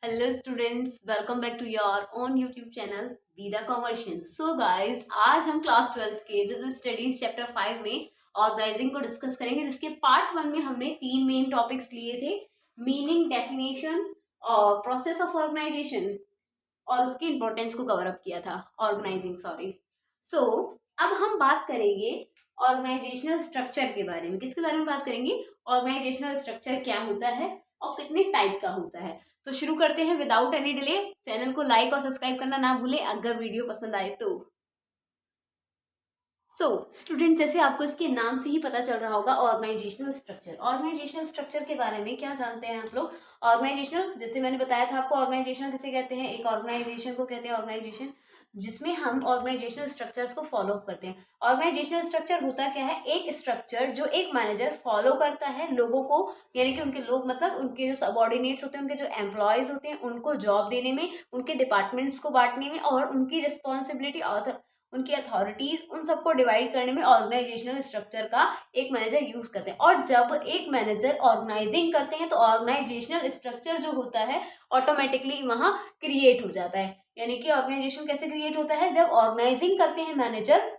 Hello students, welcome back to your own YouTube channel विदा कॉमर्शियन। So guys, आज हम क्लास 12th के बिजनेस स्टडीज चैप्टर 5 में ऑर्गेनाइजिंग को डिस्कस करेंगे, जिसके पार्ट 1 में हमने 3 मेन टॉपिक्स लिए थे। मीनिंग, डेफिनेशन और प्रोसेस ऑफ ऑर्गेनाइजेशन, और उसकी इंपॉर्टेंस को कवर अप किया था। Organising, sorry. सो अब हम बात करेंगे ऑर्गेनाइजेशनल स्ट्रक्चर के बारे में। किसके बारे में बात करेंगे? ऑर्गेनाइजेशनल स्ट्रक्चर क्या होता है और कितने टाइप का होता है। तो शुरू करते हैं विदाउट एनी डिले। चैनल को लाइक और सब्सक्राइब करना ना भूलें अगर वीडियो पसंद आए तो। स्टूडेंट, जैसे आपको इसके नाम से ही पता चल रहा होगा, ऑर्गेनाइजेशनल स्ट्रक्चर। ऑर्गेनाइजेशनल स्ट्रक्चर के बारे में क्या जानते हैं आप लोग? ऑर्गेनाइजेशनल, जैसे मैंने बताया था आपको, ऑर्गेनाइजेशनल किसे कहते हैं? एक ऑर्गेनाइजेशन को कहते हैं ऑर्गेनाइजेशन, जिसमें हम ऑर्गेनाइजेशनल स्ट्रक्चर्स को फॉलो करते हैं। ऑर्गेनाइजेशनल स्ट्रक्चर होता क्या है? एक स्ट्रक्चर जो एक मैनेजर फॉलो करता है लोगों को, यानी कि उनके लोग मतलब उनके जो सबॉर्डिनेट्स होते हैं, उनके जो एम्प्लॉयज होते हैं, उनको जॉब देने में, उनके डिपार्टमेंट्स को बांटने में और उनकी रिस्पॉन्सिबिलिटी, उनकी अथॉरिटीज, उन सबको डिवाइड करने में ऑर्गेनाइजेशनल स्ट्रक्चर का एक मैनेजर यूज करते हैं। और जब एक मैनेजर ऑर्गेनाइजिंग करते हैं तो ऑर्गेनाइजेशनल स्ट्रक्चर जो होता है ऑटोमेटिकली वहां क्रिएट हो जाता है। यानी कि ऑर्गेनाइजेशन कैसे क्रिएट होता है? जब ऑर्गेनाइजिंग करते हैं मैनेजर,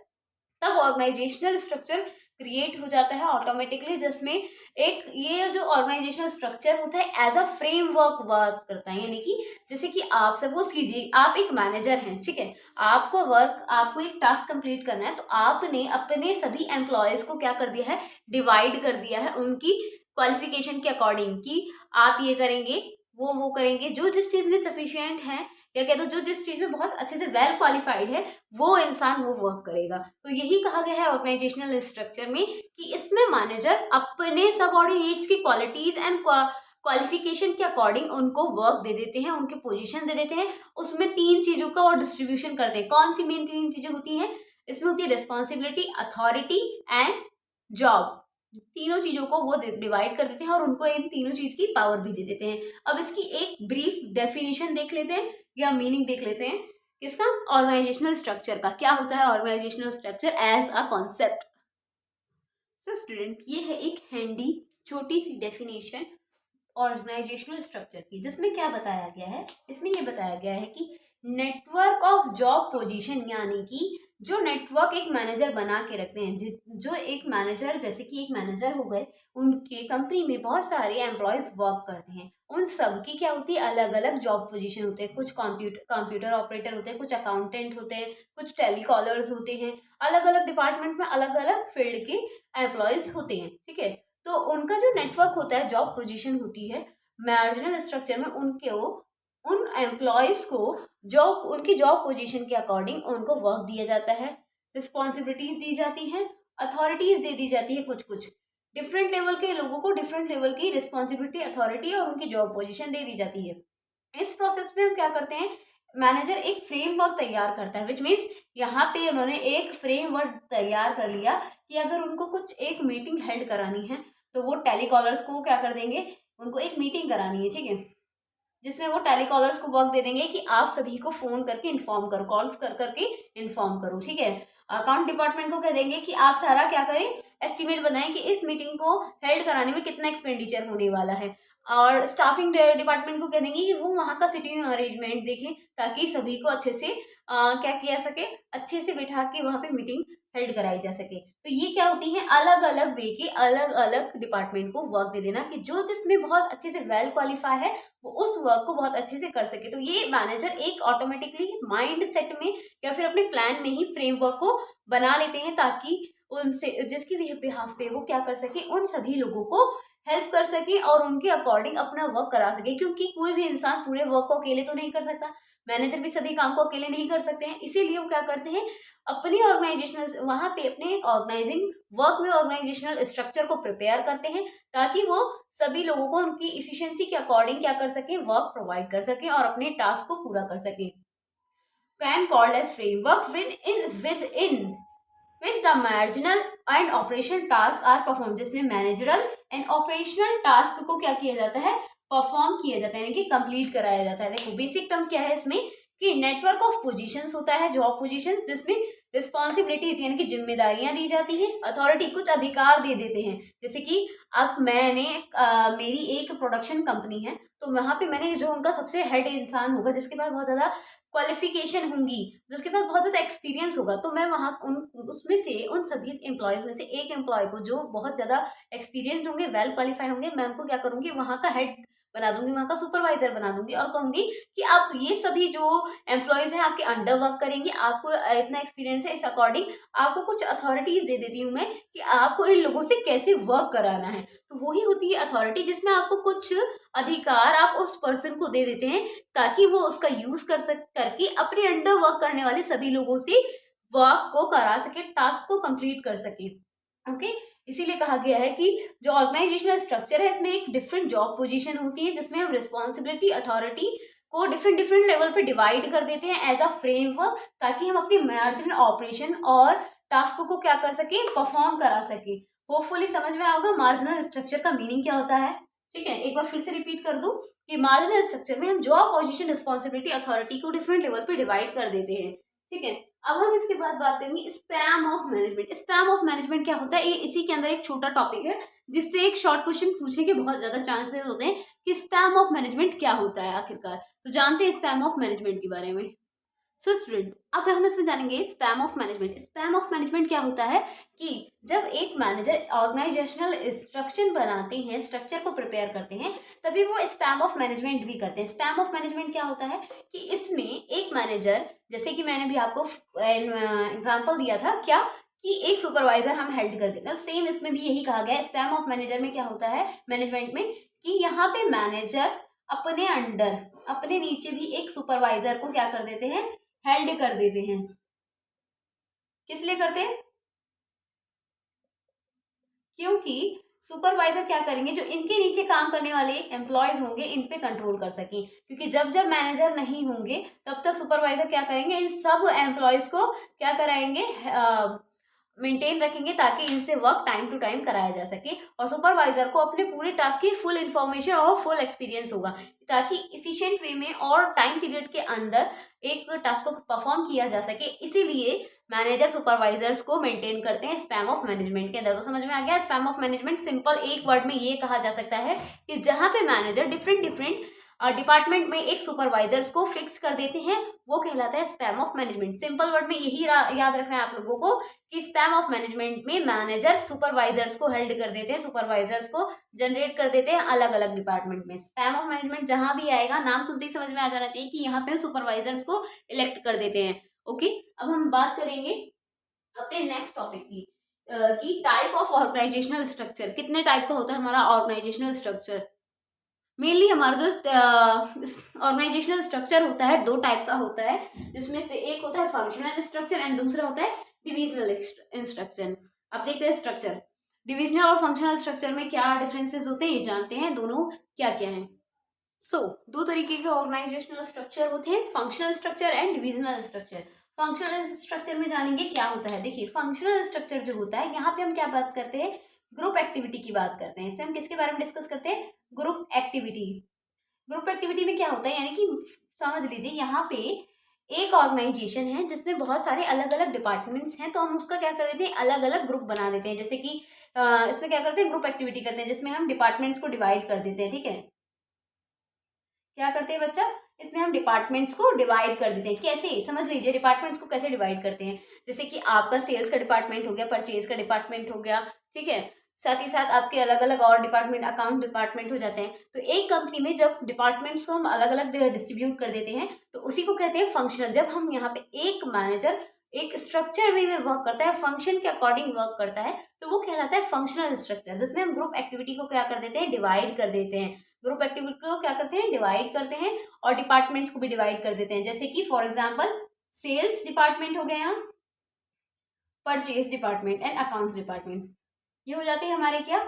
तब ऑर्गेनाइजेशनल स्ट्रक्चर क्रिएट हो जाता है ऑटोमेटिकली, जिसमें एक ये जो ऑर्गेनाइजेशनल स्ट्रक्चर होता है एज अ फ्रेमवर्क वर्क करता है। यानी कि जैसे कि आप सपोज कीजिए आप एक मैनेजर हैं, ठीक है, आपको एक टास्क कंप्लीट करना है, तो आपने अपने सभी एम्प्लॉयज को क्या कर दिया है? डिवाइड कर दिया है उनकी क्वालिफिकेशन के अकॉर्डिंग, कि आप ये करेंगे, वो करेंगे। जो जिस चीज में सफिशियंट है, या कह दो जो जिस चीज में बहुत अच्छे से वेल क्वालिफाइड है, वो इंसान वो वर्क करेगा। तो यही कहा गया है ऑर्गेनाइजेशनल स्ट्रक्चर में, कि इसमें मैनेजर अपने सबऑर्डिनेट्स की क्वालिटीज एंड क्वालिफिकेशन के अकॉर्डिंग उनको वर्क दे देते हैं, उनके पोजीशन दे देते हैं। उसमें 3 चीजों का और डिस्ट्रीब्यूशन करते हैं। कौन सी मेन 3 चीजें होती हैं? इसमें होती है रिस्पॉन्सिबिलिटी, अथॉरिटी एंड जॉब। तीनों चीजों को वो डिवाइड कर देते हैं और उनको इन तीनों चीज की पावर भी दे देते हैं। अब इसकी एक ब्रीफ डेफिनेशन देख लेते हैं या मीनिंग देख लेते हैं। किसका? ऑर्गेनाइजेशनल स्ट्रक्चर का। क्या होता है organizational structure as a concept? Student, ये है एक हैंडी छोटी सी डेफिनेशन ऑर्गेनाइजेशनल स्ट्रक्चर की, जिसमें क्या बताया गया है? इसमें ये बताया गया है कि नेटवर्क ऑफ जॉब पोजीशन, यानी कि जो नेटवर्क एक मैनेजर बना के रखते हैं, जो एक मैनेजर, जैसे कि एक मैनेजर हो गए, उनके कंपनी में बहुत सारे एम्प्लॉयज वर्क करते हैं, उन सब की क्या होती है? अलग अलग जॉब पोजीशन होते हैं। कुछ कंप्यूटर ऑपरेटर होते हैं, कुछ अकाउंटेंट होते हैं, कुछ टेलीकॉलर्स होते हैं। अलग अलग डिपार्टमेंट में अलग अलग फील्ड के एम्प्लॉयज होते हैं, ठीक है। तो उनका जो नेटवर्क होता है, जॉब पोजीशन होती है मार्जिनल स्ट्रक्चर में, उन एम्प्लॉयज को जॉब, उनकी जॉब पोजीशन के अकॉर्डिंग उनको वर्क दिया जाता है, रिस्पॉन्सिबिलिटीज दी जाती हैं, अथॉरिटीज दे दी जाती है। कुछ कुछ डिफरेंट लेवल के लोगों को डिफरेंट लेवल की रिस्पॉन्सिबिलिटी, अथॉरिटी और उनकी जॉब पोजीशन दे दी जाती है। इस प्रोसेस में हम क्या करते हैं? मैनेजर एक फ्रेमवर्क तैयार करता है, विच मीन्स यहाँ पे उन्होंने एक फ्रेमवर्क तैयार कर लिया कि अगर उनको कुछ एक मीटिंग हेल्ड करानी है, तो वो टेलीकॉलर्स को क्या कर देंगे? उनको एक मीटिंग करानी है, ठीक है, जिसमें वो टेलीकॉलर्स को वर्क दे देंगे कि आप सभी को फोन करके इन्फॉर्म करो, कॉल्स कर करके इन्फॉर्म करो, ठीक है। अकाउंट डिपार्टमेंट को कह देंगे कि आप सारा क्या करें? एस्टिमेट बनाएं कि इस मीटिंग को हेल्ड कराने में कितना एक्सपेंडिचर होने वाला है। और स्टाफिंग डिपार्टमेंट को कह देंगे कि वो वहाँ का सीटिंग अरेंजमेंट देखें, ताकि सभी को अच्छे से क्या किया सके, अच्छे से बिठा के वहाँ पे मीटिंग हेल्ड कराई जा सके। तो ये क्या होती है? अलग अलग वे के अलग अलग डिपार्टमेंट को वर्क दे देना, कि जो जिसमें बहुत अच्छे से वेल क्वालिफाई है वो उस वर्क को बहुत अच्छे से कर सके। तो ये मैनेजर एक ऑटोमेटिकली माइंड सेट में या फिर अपने प्लान में ही फ्रेमवर्क को बना लेते हैं, ताकि उनसे जिसकी भी बिहाफ पे वो क्या कर सके, उन सभी लोगों को हेल्प कर सके और उनके अकॉर्डिंग अपना वर्क करा सके। क्योंकि कोई भी इंसान पूरे वर्क को अकेले तो नहीं कर सकता, मैनेजर भी सभी काम को अकेले नहीं कर सकते हैं। इसीलिए वो क्या करते हैं? अपनी ऑर्गेनाइजेशनल वहाँ पे अपने ऑर्गेनाइजिंग वर्क में ऑर्गेनाइजेशनल स्ट्रक्चर को प्रिपेयर करते हैं, ताकि वो सभी लोगों को उनकी इफिशियंसी के अकॉर्डिंग क्या कर सके? वर्क प्रोवाइड कर सके और अपने टास्क को पूरा कर सके। Can called as framework within which the marginal and operational tasks are performed, जिसमें मैनेजरल एंड ऑपरेशनल टास्क को क्या किया जाता है? परफॉर्म किया जाता है, यानी कि कंप्लीट कराया जाता है। देखो बेसिक टर्म क्या है इसमें, कि नेटवर्क ऑफ पोजीशंस होता है, जॉब पोजीशंस, जिसमें रिस्पॉन्सिबिलिटीज यानी कि जिम्मेदारियां दी जाती हैं, अथॉरिटी कुछ अधिकार दे देते हैं। जैसे कि अब मैंने मेरी एक प्रोडक्शन कंपनी है, तो वहाँ पे मैंने जो उनका सबसे हेड इंसान होगा, जिसके पास बहुत ज़्यादा क्वालिफिकेशन होंगी, जिसके पास बहुत ज़्यादा एक्सपीरियंस होगा, तो मैं वहाँ उन उसमें से उन सभी एम्प्लॉयज़ में से एक एम्प्लॉय को जो बहुत ज़्यादा एक्सपीरियंस होंगे, वेल क्वालिफाई होंगे, मैं उनको क्या करूँगी, वहाँ का हेड बना दूंगी, वहाँ का सुपरवाइजर बना दूंगी और कहूंगी कि आप ये सभी जो एम्प्लॉयज़ हैं आपके अंडर वर्क करेंगे, आपको इतना एक्सपीरियंस है, इस अकॉर्डिंग आपको कुछ अथॉरिटीज़ दे देती हूँ मैं कि आपको इन लोगों से कैसे वर्क कराना है। तो वही होती है अथॉरिटी, जिसमें आपको कुछ अधिकार आप उस पर्सन को दे देते हैं ताकि वो उसका यूज़ करके अपने अंडर वर्क करने वाले सभी लोगों से वर्क को करा सके, टास्क को कंप्लीट कर सके। ओके, इसीलिए कहा गया है कि जो ऑर्गेनाइजेशनल स्ट्रक्चर है, इसमें एक डिफरेंट जॉब पोजीशन होती है, जिसमें हम रिस्पॉन्सिबिलिटी, अथॉरिटी को डिफरेंट डिफरेंट लेवल पे डिवाइड कर देते हैं एज अ फ्रेमवर्क, ताकि हम अपनी मार्जिनल ऑपरेशन और टास्क को क्या कर सकें, परफॉर्म करा सकें। होपफुली समझ में आएगा मार्जिनल स्ट्रक्चर का मीनिंग क्या होता है। ठीक है, एक बार फिर से रिपीट कर दूं कि मार्जिनल स्ट्रक्चर में हम जॉब पोजीशन, रिस्पॉन्सिबिलिटी, अथॉरिटी को डिफरेंट लेवल पे डिवाइड कर देते हैं। ठीक है, अब हम इसके बाद बात करेंगे span of management. Span of management क्या होता है, ये इसी के अंदर एक छोटा टॉपिक है जिससे एक शॉर्ट क्वेश्चन पूछने के बहुत ज्यादा चांसेस होते हैं कि स्पैम ऑफ मैनेजमेंट क्या होता है आखिरकार। तो जानते हैं स्पैम ऑफ मैनेजमेंट के बारे में। सो स्टूडेंट, अब हम इसमें जानेंगे span of management. Span of management क्या होता है कि जब एक मैनेजर ऑर्गेनाइजेशनल स्ट्रक्चर बनाते हैं, स्ट्रक्चर को प्रिपेयर करते हैं, तभी वो स्पैम ऑफ मैनेजमेंट भी करते हैं। स्पैम ऑफ मैनेजमेंट क्या होता है कि इसमें एक मैनेजर, जैसे कि मैंने भी आपको एग्जाम्पल दिया था क्या, कि एक सुपरवाइजर हम हेल्ड कर देते हैं, सेम इसमें भी यही कहा गया है। स्पैम ऑफ मैनेजर में क्या होता है, मैनेजमेंट में, कि यहाँ पे मैनेजर अपने अंडर, अपने नीचे भी एक सुपरवाइजर को क्या कर देते हैं, हेल्ड कर देते हैं। किस लिए करते हैं, क्योंकि सुपरवाइजर क्या करेंगे, जो इनके नीचे काम करने वाले एम्प्लॉयज होंगे इन पे कंट्रोल कर सकें, क्योंकि जब जब मैनेजर नहीं होंगे तब तब सुपरवाइजर क्या करेंगे, इन सब एम्प्लॉयज को क्या कराएंगे, मेंटेन रखेंगे, ताकि इनसे वर्क टाइम टू टाइम कराया जा सके, और सुपरवाइजर को अपने पूरे टास्क की फुल इन्फॉर्मेशन और फुल एक्सपीरियंस होगा, ताकि इफिशिएंट वे में और टाइम पीरियड के अंदर एक टास्क को परफॉर्म किया जा सके। इसीलिए मैनेजर सुपरवाइजर्स को मेंटेन करते हैं स्पैम ऑफ मैनेजमेंट के अंदर। तो समझ में आ गया, स्पैम ऑफ मैनेजमेंट सिंपल एक वर्ड में ये कहा जा सकता है कि जहाँ पे मैनेजर डिफरेंट डिफरेंट डिपार्टमेंट में एक सुपरवाइजर्स को फिक्स कर देते हैं, वो कहलाता है span of management. Simple word में यही याद रखना है आप लोगों को कि स्पैम ऑफ मैनेजमेंट में मैनेजर सुपरवाइजर्स को हेल्ड कर देते हैं, सुपरवाइजर्स को जनरेट कर देते हैं अलग अलग डिपार्टमेंट में। स्पैम ऑफ मैनेजमेंट जहां भी आएगा, नाम सुनते ही समझ में आ जाना चाहिए कि यहाँ पे हम सुपरवाइजर्स को इलेक्ट कर देते हैं। ओके, अब हम बात करेंगे अपने नेक्स्ट टॉपिक की कि टाइप ऑफ ऑर्गेनाइजेशनल स्ट्रक्चर। कितने टाइप का होता है हमारा ऑर्गेनाइजेशनल स्ट्रक्चर। मेनली हमारा जो ऑर्गेनाइजेशनल स्ट्रक्चर होता है, दो टाइप का होता है, जिसमें से एक होता है फंक्शनल स्ट्रक्चर एंड दूसरा होता है डिविजनल स्ट्रक्चर। अब देखते हैं स्ट्रक्चर, डिविजनल और फंक्शनल स्ट्रक्चर में क्या डिफरेंसेस होते हैं, ये जानते हैं दोनों क्या क्या है। दो तरीके के ऑर्गेनाइजेशनल स्ट्रक्चर होते हैं, functional structure and divisional structure. Functional structure में जानेंगे क्या होता है। देखिए, फंक्शनल स्ट्रक्चर जो होता है, यहाँ पे हम क्या बात करते हैं, ग्रुप एक्टिविटी की बात करते हैं। इसमें हम किसके बारे में डिस्कस करते हैं, ग्रुप एक्टिविटी। ग्रुप एक्टिविटी में क्या होता है, यानी कि समझ लीजिए यहाँ पे एक ऑर्गेनाइजेशन है जिसमें बहुत सारे अलग अलग डिपार्टमेंट्स हैं, तो हम उसका क्या कर देते हैं, अलग अलग ग्रुप बना देते हैं। जैसे कि इसमें क्या करते हैं, ग्रुप एक्टिविटी करते हैं, जिसमें हम डिपार्टमेंट्स को डिवाइड कर देते हैं। ठीक है, क्या करते हैं बच्चा, इसमें हम डिपार्टमेंट्स को डिवाइड कर देते हैं। कैसे, समझ लीजिए डिपार्टमेंट्स को कैसे डिवाइड करते हैं। जैसे कि आपका सेल्स का डिपार्टमेंट हो गया, परचेज का डिपार्टमेंट हो गया, ठीक है, साथ ही साथ आपके अलग अलग और डिपार्टमेंट, अकाउंट डिपार्टमेंट हो जाते हैं। तो एक कंपनी में जब डिपार्टमेंट्स को हम अलग अलग डिस्ट्रीब्यूट कर देते हैं, तो उसी को कहते हैं फंक्शनल। जब हम यहाँ पे एक मैनेजर एक स्ट्रक्चर वे में वर्क करता है, फंक्शन के अकॉर्डिंग वर्क करता है, तो वो कहलाता है फंक्शनल स्ट्रक्चर, जिसमें हम ग्रुप एक्टिविटी को क्या कर देते हैं, डिवाइड कर देते हैं। ग्रुप एक्टिविटी को क्या करते हैं, डिवाइड करते हैं, और डिपार्टमेंट्स को भी डिवाइड कर देते हैं। जैसे कि फॉर एग्जाम्पल सेल्स डिपार्टमेंट हो गया, यहाँ purchase department and accounts department, ये हो जाते हैं हमारे क्या,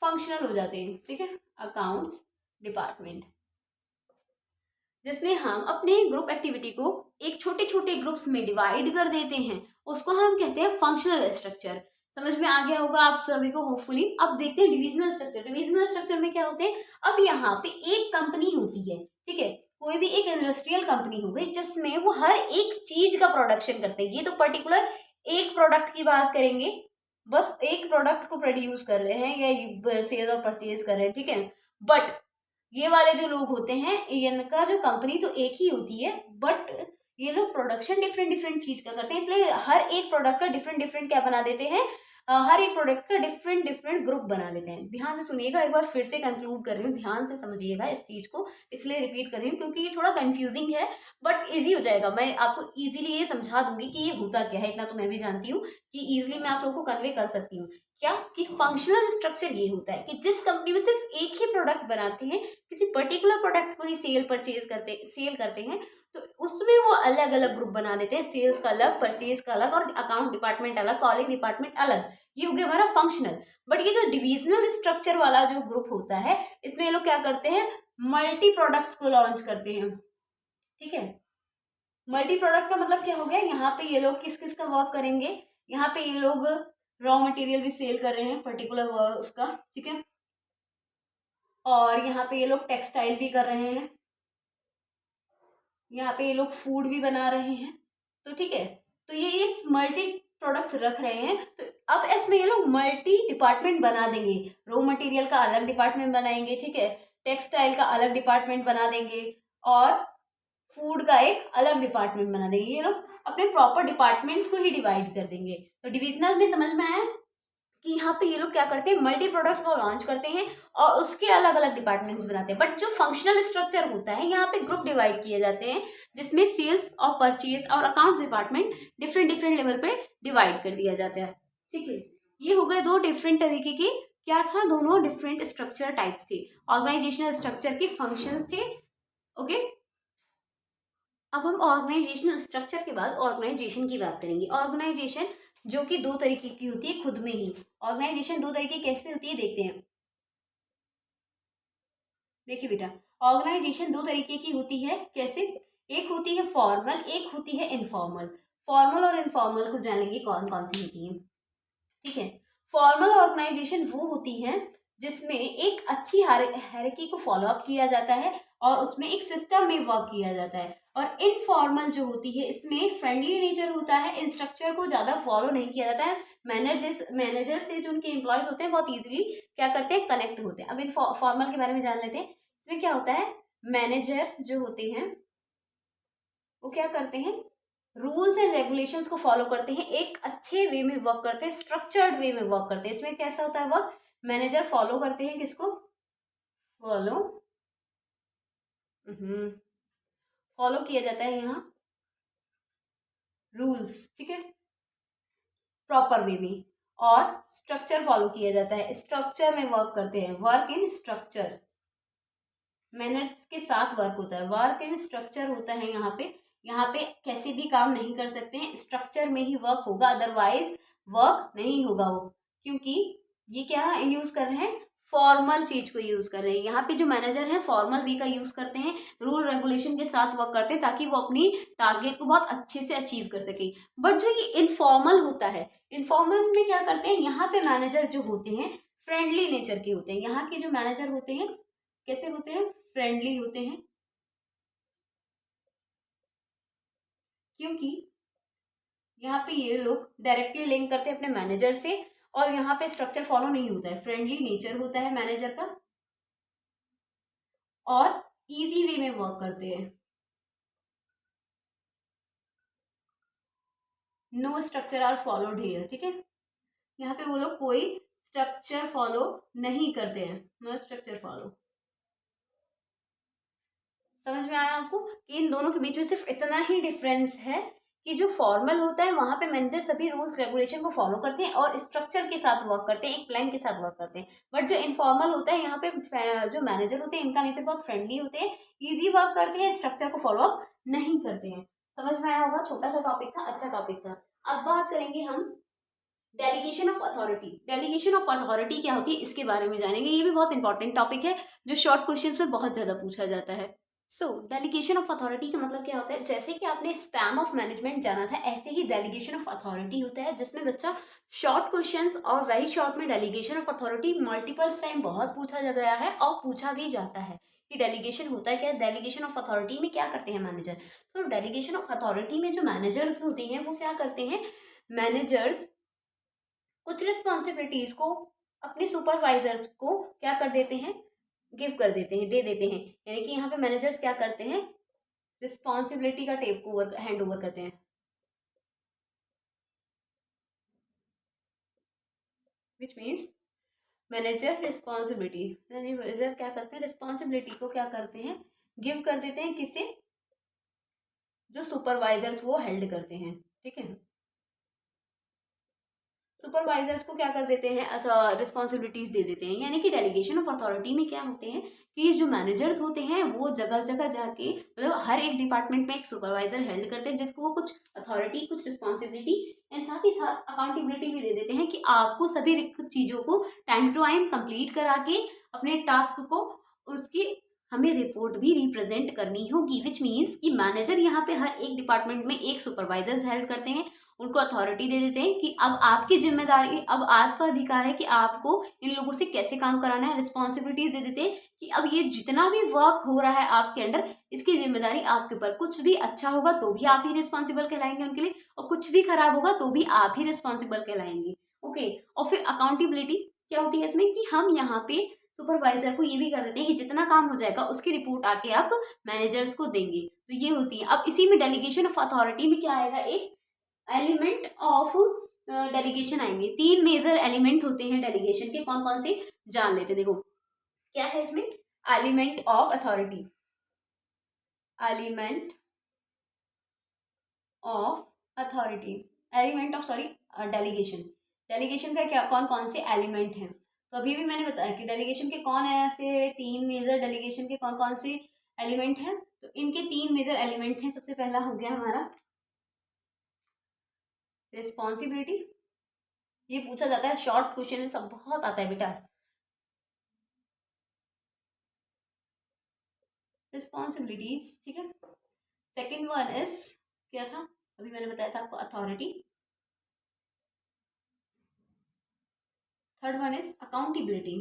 फंक्शनल हो जाते हैं। ठीक है, अकाउंट्स डिपार्टमेंट, जिसमें हम अपने ग्रुप एक्टिविटी को एक छोटे छोटे ग्रुप्स में डिवाइड कर देते हैं, उसको हम कहते हैं फंक्शनल स्ट्रक्चर। समझ में आ गया होगा आप सभी को होपफुली। अब देखते हैं डिविजनल स्ट्रक्चर। डिविजनल स्ट्रक्चर में क्या होते हैं, अब यहाँ पे एक कंपनी होती है, ठीक है, कोई भी एक इंडस्ट्रियल कंपनी हो गई जिसमें वो हर एक चीज का प्रोडक्शन करते हैं। ये तो पर्टिकुलर एक प्रोडक्ट की बात करेंगे, बस एक प्रोडक्ट को प्रोड्यूस कर रहे हैं या सेल और परचेज कर रहे हैं, ठीक है। बट ये वाले जो लोग होते हैं, इनका जो कंपनी तो एक ही होती है, बट ये लोग प्रोडक्शन डिफरेंट डिफरेंट चीज का करते हैं, इसलिए हर एक प्रोडक्ट का डिफरेंट डिफरेंट क्या बना देते हैं, हर एक प्रोडक्ट का डिफरेंट डिफरेंट ग्रुप बना देते हैं। ध्यान से सुनिएगा, एक बार फिर से कंक्लूड कर रही हूँ, ध्यान से समझिएगा इस चीज को, इसलिए रिपीट कर रही हूँ क्योंकि ये थोड़ा कंफ्यूजिंग है, बट इजी हो जाएगा। मैं आपको इजीली ये समझा दूंगी कि ये होता क्या है, इतना तो मैं भी जानती हूँ कि इजीली मैं आप लोगों को कन्वे कर सकती हूँ। क्या कि फंक्शनल स्ट्रक्चर ये होता है कि जिस कंपनी में सिर्फ एक ही प्रोडक्ट बनाते हैं, किसी पर्टिकुलर प्रोडक्ट को ही सेल करते हैं, तो उसमें वो अलग अलग ग्रुप बना देते हैं, सेल्स का अलग, परचेज का अलग, और अकाउंट डिपार्टमेंट अलग, कॉलिंग डिपार्टमेंट अलग। ये हो गया हमारा फंक्शनल। बट ये जो डिविजनल स्ट्रक्चर वाला जो ग्रुप होता है, इसमें ये लोग क्या करते हैं, मल्टी प्रोडक्ट्स को लॉन्च करते हैं, ठीक है। मल्टी प्रोडक्ट का मतलब क्या हो गया, यहाँ पे ये लोग किस किस का वर्क करेंगे, यहाँ पे ये लोग रॉ मटेरियल भी सेल कर रहे हैं पर्टिकुलर उसका, ठीक है, और यहाँ पे ये लोग टेक्सटाइल भी कर रहे हैं, यहाँ पे ये लोग फूड भी बना रहे हैं, तो ठीक है। तो ये इस मल्टी प्रोडक्ट्स रख रहे हैं, तो अब इसमें ये लोग मल्टी डिपार्टमेंट बना देंगे, रॉ मटेरियल का अलग डिपार्टमेंट बनाएंगे, ठीक है, टेक्सटाइल का अलग डिपार्टमेंट बना देंगे, और फूड का एक अलग डिपार्टमेंट बना देंगे। ये लोग अपने प्रॉपर डिपार्टमेंट्स को ही डिवाइड कर देंगे। तो डिविजनल में समझ में आया कि यहाँ पे ये लोग क्या करते हैं, मल्टी प्रोडक्ट को लॉन्च करते हैं और उसके अलग अलग डिपार्टमेंट्स बनाते हैं। बट जो फंक्शनल स्ट्रक्चर होता है, यहाँ पे ग्रुप डिवाइड किए जाते हैं, जिसमें सेल्स और परचेज और accounts department different different level पे डिवाइड कर दिया जाता है, ठीक है। ये हो गए दो डिफरेंट तरीके के, क्या था, दोनों डिफरेंट स्ट्रक्चर टाइप्स थे, ऑर्गेनाइजेशनल स्ट्रक्चर के फंक्शंस थे, ओके। अब हम ऑर्गेनाइजेशनल स्ट्रक्चर के बाद ऑर्गेनाइजेशन की बात करेंगे। ऑर्गेनाइजेशन जो कि दो तरीके की होती है खुद में ही। ऑर्गेनाइजेशन दो तरीके कैसे होती है देखते हैं। देखिए बेटा, ऑर्गेनाइजेशन दो तरीके की होती है, कैसे, एक होती है फॉर्मल, एक होती है इनफॉर्मल। फॉर्मल और इनफॉर्मल को जान लेंगे कौन कौन सी होती है, ठीक है। फॉर्मल ऑर्गेनाइजेशन वो होती है जिसमें एक अच्छी हायरार्की को फॉलो अप किया जाता है और उसमें एक सिस्टम में वर्क किया जाता है। और इनफॉर्मल जो होती है, इसमें फ्रेंडली नेचर होता है, इन स्ट्रक्चर को ज़्यादा फॉलो नहीं किया जाता है। मैनेजर से जो उनके एम्प्लॉयज़ होते हैं बहुत ईजिली क्या करते हैं, कनेक्ट होते हैं। अब इन फॉर्मल के बारे में जान लेते हैं। इसमें क्या होता है, मैनेजर जो होते हैं वो क्या करते हैं, रूल्स एंड रेगुलेशंस को फॉलो करते हैं, एक अच्छे वे में वर्क करते हैं, स्ट्रक्चर्ड वे में वर्क करते हैं। इसमें कैसा होता है वर्क, मैनेजर फॉलो करते हैं किसको, फॉलो किया जाता है यहाँ रूल्स, ठीक है, प्रॉपर वे में, और स्ट्रक्चर फॉलो किया जाता है, स्ट्रक्चर में वर्क करते हैं, वर्क इन स्ट्रक्चर, मैनर्स के साथ वर्क होता है, वर्क इन स्ट्रक्चर होता है। यहाँ पे कैसे भी काम नहीं कर सकते हैं, स्ट्रक्चर में ही वर्क होगा, अदरवाइज वर्क नहीं होगा वो, क्योंकि ये क्या यूज कर रहे हैं, फॉर्मल चीज को यूज कर रहे हैं। यहाँ पे जो मैनेजर है फॉर्मल वे का यूज करते हैं, रूल रेगुलेशन के साथ वर्क करते हैं ताकि वो अपनी टारगेट को बहुत अच्छे से अचीव कर सके। बट जो ये इनफॉर्मल होता है, इनफॉर्मल में क्या करते हैं, यहाँ पे मैनेजर जो होते हैं फ्रेंडली नेचर के होते हैं। यहाँ के जो मैनेजर होते हैं कैसे होते हैं, फ्रेंडली होते हैं, क्योंकि यहाँ पे ये लोग डायरेक्टली लिंक करते हैं अपने मैनेजर से, और यहाँ पे स्ट्रक्चर फॉलो नहीं होता है, फ्रेंडली नेचर होता है मैनेजर का, और इजी वे में वर्क करते हैं, no structure are followed here, ठीक है। यहाँ पे वो लोग कोई स्ट्रक्चर फॉलो नहीं करते हैं, नो स्ट्रक्चर फॉलो। समझ में आया आपको कि इन दोनों के बीच में सिर्फ इतना ही डिफरेंस है कि जो फॉर्मल होता है वहाँ पे मैनेजर सभी रूल्स रेगुलेशन को फॉलो करते हैं और स्ट्रक्चर के साथ वर्क करते हैं, एक प्लान के साथ वर्क करते हैं। बट जो इनफॉर्मल होता है, यहाँ पे जो मैनेजर होते हैं इनका नेचर बहुत फ्रेंडली होते हैं, ईजी वर्क करते हैं, स्ट्रक्चर को फॉलो अप नहीं करते हैं। समझ में आया होगा, छोटा सा टॉपिक था, अच्छा टॉपिक था। अब बात करेंगे हम delegation of authority. Delegation of authority क्या होती है इसके बारे में जानेंगे, ये भी बहुत इंपॉर्टेंट टॉपिक है जो शॉर्ट क्वेश्चंस में बहुत ज़्यादा पूछा जाता है। सो डेलीगेशन ऑफ अथॉरिटी का मतलब क्या होता है, जैसे कि आपने स्पैम ऑफ मैनेजमेंट जाना था, ऐसे ही डेलीगेशन ऑफ अथॉरिटी होता है, जिसमें बच्चा शॉर्ट क्वेश्चंस और वेरी शॉर्ट में delegation of authority multiple time बहुत पूछा गया है और पूछा भी जाता है। कि डेलीगेशन होता है क्या, डेलीगेशन ऑफ अथॉरिटी में क्या करते हैं मैनेजर। तो डेलीगेशन ऑफ अथॉरिटी में जो मैनेजर्स होते हैं वो क्या करते हैं, मैनेजर्स कुछ रिस्पॉन्सिबिलिटीज को अपने सुपरवाइजर्स को क्या कर देते हैं, गिव कर देते हैं, दे देते हैं। यानी कि यहाँ पे मैनेजर्स क्या करते हैं, रिस्पॉन्सिबिलिटी का टेक ओवर, हैंड ओवर करते हैं, which means manager responsibility, manager क्या करते हैं, रिस्पॉन्सिबिलिटी को क्या करते हैं, गिव कर देते हैं, किसे, जो सुपरवाइजर्स वो हेल्ड करते हैं। ठीक है, सुपरवाइजर्स को क्या कर देते हैं, अच्छा रिस्पॉन्सिबिलिटीज दे देते हैं। यानी कि डेलीगेशन ऑफ अथॉरिटी में क्या होते हैं कि जो मैनेजर्स होते हैं वो जगह जगह जाके, मतलब हर एक डिपार्टमेंट में एक सुपरवाइजर हेल्ड करते हैं, जिसको वो कुछ अथॉरिटी, कुछ रिस्पॉन्सिबिलिटी एंड साथ ही साथ अकाउंटेबिलिटी भी दे देते हैं कि आपको सभी चीज़ों को टाइम टू टाइम कंप्लीट करा के अपने टास्क को, उसकी हमें रिपोर्ट भी रिप्रेजेंट करनी होगी। विच मीन्स कि मैनेजर यहाँ पे हर एक डिपार्टमेंट में एक सुपरवाइजर हेल्ड करते हैं, उनको अथॉरिटी दे देते हैं कि अब आपकी जिम्मेदारी, अब आपका अधिकार है कि आपको इन लोगों से कैसे काम कराना है। रिस्पॉन्सिबिलिटीज दे देते हैं कि अब ये जितना भी वर्क हो रहा है आपके अंडर, इसकी जिम्मेदारी आपके ऊपर, कुछ भी अच्छा होगा तो भी आप ही रिस्पॉन्सिबल कहलाएंगे उनके लिए, और कुछ भी खराब होगा तो भी आप ही रिस्पॉन्सिबल कहलाएंगे। ओके, और फिर अकाउंटेबिलिटी क्या होती है इसमें कि हम यहाँ पे सुपरवाइजर को ये भी कर देते हैं कि जितना काम हो जाएगा उसकी रिपोर्ट आके आप मैनेजर्स को देंगे। तो ये होती है। अब इसी में डेलीगेशन ऑफ अथॉरिटी में क्या आएगा, एक एलिमेंट ऑफ डेलीगेशन आएंगे। तीन मेजर एलिमेंट होते हैं डेलीगेशन के, कौन कौन से जान लेते। देखो क्या है इसमें, element of authority, element of authority, element of sorry delegation, delegation का क्या, कौन कौन से एलिमेंट हैं। तो अभी भी मैंने बताया कि डेलीगेशन के कौन है, ऐसे तीन मेजर डेलीगेशन के कौन कौन से एलिमेंट हैं। तो इनके तीन मेजर एलिमेंट हैं। सबसे पहला हो गया हमारा रिस्पॉन्सिबिलिटी, ये पूछा जाता है, शॉर्ट क्वेश्चन सब बहुत आता है बेटा। रिस्पॉन्सिबिलिटीज, ठीक है। सेकंड वन इज क्या था, अभी मैंने बताया था आपको, authority. Third one is accountability.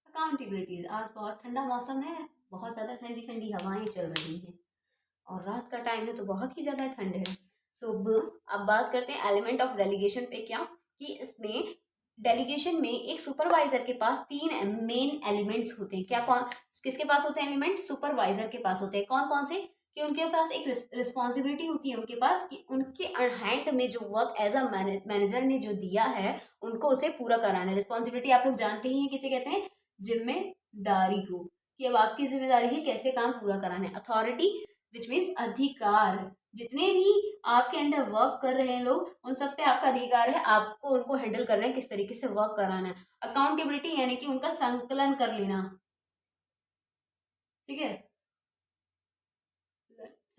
Accountability, आज बहुत ठंडा मौसम है, बहुत ज़्यादा ठंडी ठंडी हवाएं चल रही हैं और रात का टाइम है तो बहुत ही ज़्यादा ठंड है। सो अब बात करते हैं एलिमेंट ऑफ डेलीगेशन पे, क्या कि इसमें डेलीगेशन में एक सुपरवाइजर के पास तीन मेन एलिमेंट्स होते हैं। क्या, कौन किसके पास होते हैं एलिमेंट, सुपरवाइजर के पास होते हैं। कौन कौन से, कि उनके पास एक रिस्पॉन्सिबिलिटी होती है उनके पास, कि उनके हैंड में जो वर्क एज अ मैनेजर ने जो दिया है उनको उसे पूरा कराना है। रिस्पॉन्सिबिलिटी आप लोग जानते ही हैं किसे कहते हैं, जिम्मेदारी को, कि अब आपकी जिम्मेदारी है कैसे काम पूरा कराना है। अथॉरिटी विच मीन्स अधिकार, जितने भी आपके अंडर वर्क कर रहे हैं लोग, उन सब पे आपका अधिकार है, आपको उनको हैंडल करना है, किस तरीके से वर्क कराना है। अकाउंटेबिलिटी यानी कि उनका संकलन कर लेना, ठीक है,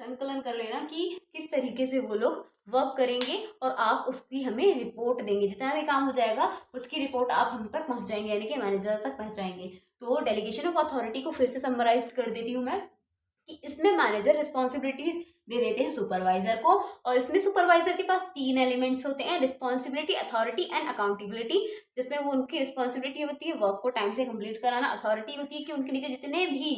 संकलन कर लेना कि किस तरीके से वो लोग वर्क करेंगे और आप उसकी हमें रिपोर्ट देंगे। जितना भी काम हो जाएगा उसकी रिपोर्ट आप हम तक पहुंचाएंगे, यानी कि मैनेजर तक पहुंचाएंगे। तो डेलीगेशन ऑफ अथॉरिटी को फिर से समराइज कर देती हूँ मैं, कि इसमें मैनेजर रिस्पॉन्सिबिलिटी दे देते हैं सुपरवाइजर को, और इसमें सुपरवाइजर के पास तीन एलिमेंट्स होते हैं, रिस्पॉन्सिबिलिटी, अथॉरिटी एंड अकाउंटेबिलिटी। जिसमें वो उनकी रिस्पॉन्सिबिलिटी होती है वर्क को टाइम से कंप्लीट कराना, अथॉरिटी होती है कि उनके नीचे जितने भी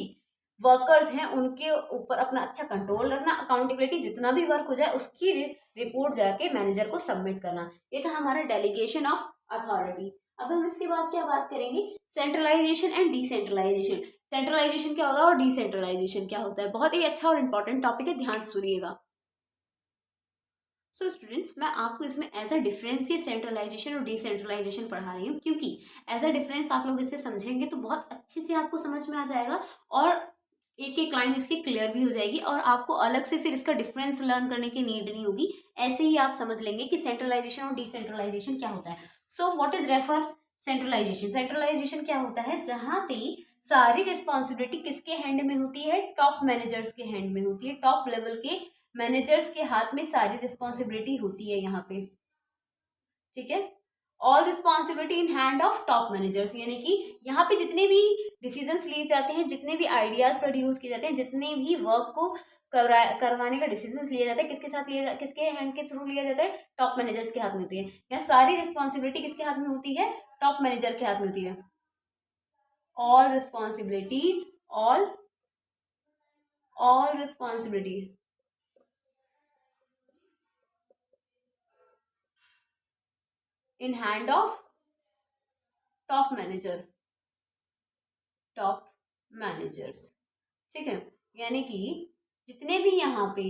वर्कर्स हैं उनके ऊपर अपना अच्छा कंट्रोल रखना, अकाउंटेबिलिटी जितना भी वर्क हो जाए उसकी रिपोर्ट जाके मैनेजर को सबमिट करना। ये था हमारा डेलीगेशन ऑफ अथॉरिटी। अब हम इसके बाद क्या बात करेंगे, सेंट्रलाइजेशन एंड डिसेंट्रलाइजेशन। सेंट्रलाइजेशन क्या होता है और डिसेंट्रलाइजेशन क्या होता है, बहुत ही अच्छा और इंपॉर्टेंट टॉपिक है, ध्यान से सुनिएगा। सो स्टूडेंट्स, मैं आपको इसमें एज अ डिफरेंस ये सेंट्रलाइजेशन और डिसेंट्रलाइजेशन पढ़ा रही हूँ, क्योंकि एज अ डिफरेंस आप लोग इसे समझेंगे तो बहुत अच्छे से आपको समझ में आ जाएगा और एक एक लाइन इसकी क्लियर भी हो जाएगी, और आपको अलग से फिर इसका डिफरेंस लर्न करने की नीड नहीं होगी। ऐसे ही आप समझ लेंगे कि सेंट्रलाइजेशन और डिसेंट्रलाइजेशन क्या होता है। So what is refer centralization, centralization क्या होता है, जहाँ पे सारी रिस्पॉन्सिबिलिटी किसके हैंड में होती है, टॉप मैनेजर्स के हैंड में होती है, टॉप लेवल के मैनेजर्स के हाथ में सारी रिस्पॉन्सिबिलिटी होती है यहाँ पे, ठीक है। All responsibility in hand of top managers, यानी कि यहाँ पे जितने भी डिसीजंस लिए जाते हैं, जितने भी आइडियाज प्रोड्यूस किए जाते हैं, जितने भी वर्क को करवाने का डिसीजंस लिए जाते हैं, किसके साथ लिया किसके हैंड के थ्रू लिया जाता है, टॉप मैनेजर्स के हाथ में होती है। यहाँ सारी रिस्पॉन्सिबिलिटी किसके हाथ में होती है, टॉप मैनेजर के हाथ में होती है। All responsibilities all responsibility in hand of top managers, ठीक है। यानी कि जितने भी यहाँ पे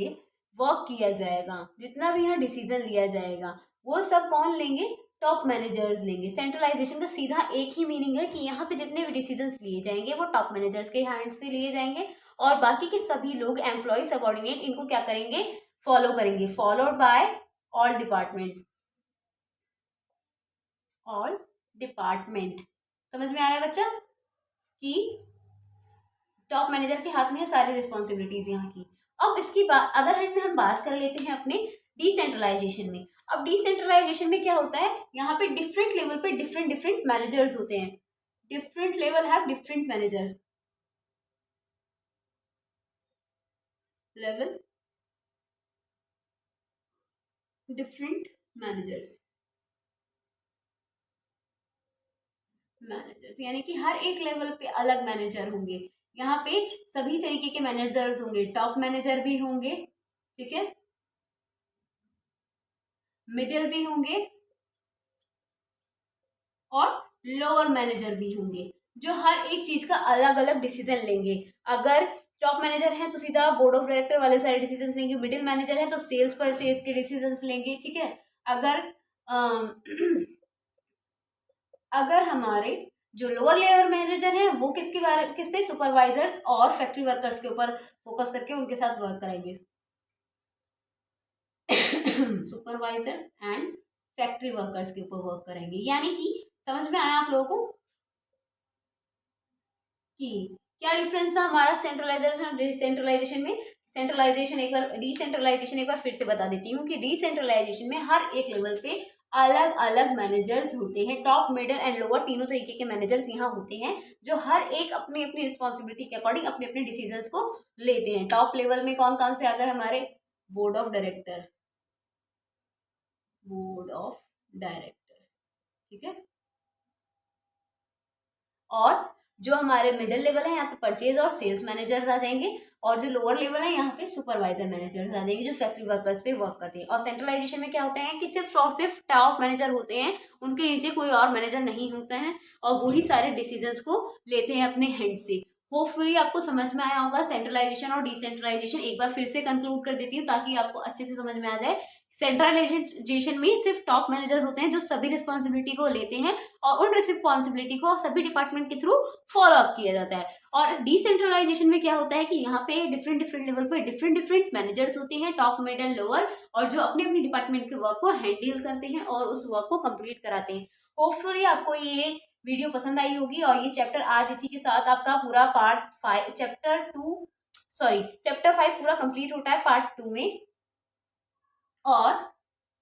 वर्क किया जाएगा, जितना भी यहाँ डिसीजन लिया जाएगा, वो सब कौन लेंगे, टॉप मैनेजर्स लेंगे। सेंट्रलाइजेशन का सीधा एक ही मीनिंग है कि यहाँ पे जितने भी डिसीजंस लिए जाएंगे वो टॉप मैनेजर्स के हैंड से लिए जाएंगे, और बाकी के सभी लोग एम्प्लॉय सबऑर्डिनेट इनको क्या करेंगे, फॉलो करेंगे। फॉलोड बाय ऑल डिपार्टमेंट, समझ में आ रहा है बच्चा कि टॉप मैनेजर के हाथ में है सारी रिस्पॉन्सिबिलिटीज यहाँ की। अब इसकी बात अगर हम बात कर लेते हैं अपने डिसेंट्रलाइजेशन में। अब डिसेंट्रलाइजेशन में क्या होता है, यहाँ पे डिफरेंट लेवल पे डिफरेंट मैनेजर्स होते हैं। Different level have different manager, level different managers, यानी कि हर एक लेवल पे अलग मैनेजर होंगे। यहाँ पे सभी तरीके के मैनेजर्स होंगे, टॉप मैनेजर भी होंगे, ठीक है, मिडिल भी होंगे और लोअर मैनेजर भी होंगे, जो हर एक चीज का अलग अलग डिसीजन लेंगे। अगर टॉप मैनेजर हैं तो सीधा बोर्ड ऑफ डायरेक्टर वाले सारे डिसीजन लेंगे, मिडिल मैनेजर हैं तो सेल्स परचेज के डिसीजन लेंगे, ठीक है। अगर अगर हमारे जो लोअर लेवल मैनेजर हैं वो किस पे, सुपरवाइजर्स और फैक्ट्री वर्कर्स के ऊपर फोकस करके उनके साथ वर्क कराएंगे। सुपरवाइजर्स एंड फैक्ट्री वर्कर्स के ऊपर वर्क करेंगे। यानी कि समझ में आया आप लोगों को कि क्या डिफरेंस था हमारा सेंट्रलाइजेशन और डिसेंट्रलाइजेशन में। डिसेंट्रलाइजेशन एक बार फिर से बता देती हूँ कि डिसेंट्रलाइजेशन में हर एक लेवल पे अलग अलग मैनेजर्स होते हैं। टॉप, मिडिल एंड लोअर तीनों तरीके के मैनेजर्स यहाँ होते हैं, जो हर एक अपनी अपनी रिस्पॉन्सिबिलिटी के अकॉर्डिंग अपने अपने डिसीजंस को लेते हैं। टॉप लेवल में कौन कौन से आ गए हमारे, बोर्ड ऑफ डायरेक्टर, ठीक है। और जो हमारे मिडिल लेवल है यहाँ पे परचेज और सेल्स मैनेजर्स आ जाएंगे, और जो लोअर लेवल है यहाँ पे सुपरवाइजर मैनेजर्स आ जाएंगे, जो फैक्ट्री वर्कर्स पे वर्क करते हैं। और सेंट्रलाइजेशन में क्या होता है कि सिर्फ और सिर्फ टॉप मैनेजर होते हैं, उनके नीचे कोई और मैनेजर नहीं होता है, और वही सारे डिसीजंस को लेते हैं अपने हैंड से। होपफुली आपको समझ में आया होगा सेंट्रलाइजेशन और डिसेंट्रलाइजेशन। एक बार फिर से कंक्लूड कर देती हूँ ताकि आपको अच्छे से समझ में आ जाए। सेंट्रलाइजेशन में सिर्फ टॉप मैनेजर्स होते हैं जो सभी रिस्पॉन्सिबिलिटी को लेते हैं, और उन रिस्पॉन्सिबिलिटी को सभी डिपार्टमेंट के थ्रू फॉलो अप किया जाता है। और डिसेंट्रलाइजेशन में क्या होता है कि यहाँ पे डिफरेंट लेवल पे डिफरेंट मैनेजर्स होते हैं, टॉप, मिडिल, लोअर, और जो अपने अपने डिपार्टमेंट के वर्क को हैंडल करते हैं और उस वर्क को कंप्लीट कराते हैं। होपफुली आपको ये वीडियो पसंद आई होगी, और ये चैप्टर आज इसी के साथ आपका पूरा चैप्टर 5 पूरा कंप्लीट होता है पार्ट 2 में। और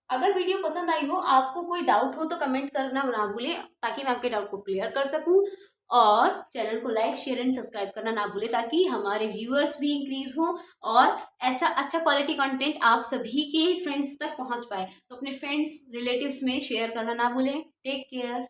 अगर वीडियो पसंद आई हो, आपको कोई डाउट हो तो कमेंट करना ना भूलें, ताकि मैं आपके डाउट को क्लियर कर सकूं। और चैनल को लाइक, शेयर एंड सब्सक्राइब करना ना भूलें, ताकि हमारे व्यूअर्स भी इंक्रीज हो और ऐसा अच्छा क्वालिटी कंटेंट आप सभी के फ्रेंड्स तक पहुंच पाए। तो अपने फ्रेंड्स, रिलेटिव्स में शेयर करना ना भूलें। Take care.